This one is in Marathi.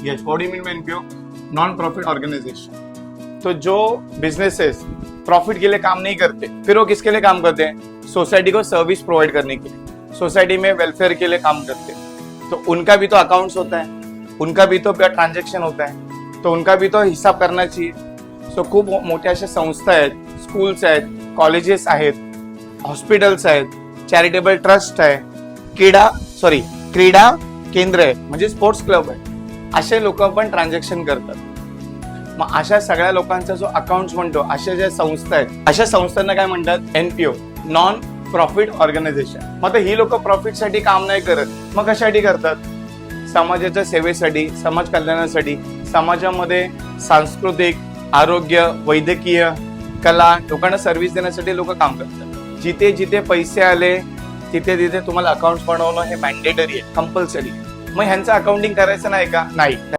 Yes, what do you mean by NPO? Non profit organization. तो जो बिजनेसेस प्रॉफिट के लिए काम नहीं करते, फिर वो किसके लिए काम करते हैं? सोसाइटी को सर्विस प्रोवाइड करने के लिए, सोसाइटी में वेलफेयर के लिए काम करते हैं। तो उनका भी तो अकाउंट्स होता है, उनका भी तो ट्रांजॅक्शन होता है, तो उनका भी तो हिसाब करना चाहिए। सो खूप मोठ्या अशा संस्था आहेत, स्कूल्स आहेत, कॉलेजेस आहेत, हॉस्पिटल्स आहेत, चॅरिटेबल ट्रस्ट आहे, क्रीडा केंद्र आहे, म्हणजे स्पोर्ट्स क्लब आहे, असे लोक पण ट्रान्झॅक्शन करतात। मग अशा सगळ्या लोकांचा जो अकाउंट म्हणतो, अशा ज्या संस्था आहेत, अशा संस्थांना काय म्हणतात? NPO, non profit organization. मग ही लोक प्रॉफिटसाठी काम नाही करत, मग कशासाठी करतात? समाजाच्या सेवेसाठी, समाज कल्याणासाठी, समाजामध्ये सांस्कृतिक, आरोग्य, वैद्यकीय, कला, लोकांना सर्व्हिस देण्यासाठी लोक काम करतात। जिथे जिथे पैसे आले तिथे तिथे तुम्हाला अकाउंट बनवणं हे मॅन्डेटरी आहे, कंपल्सरी। मग ह्यांचं अकाउंटिंग करायचं नाही का? नाही।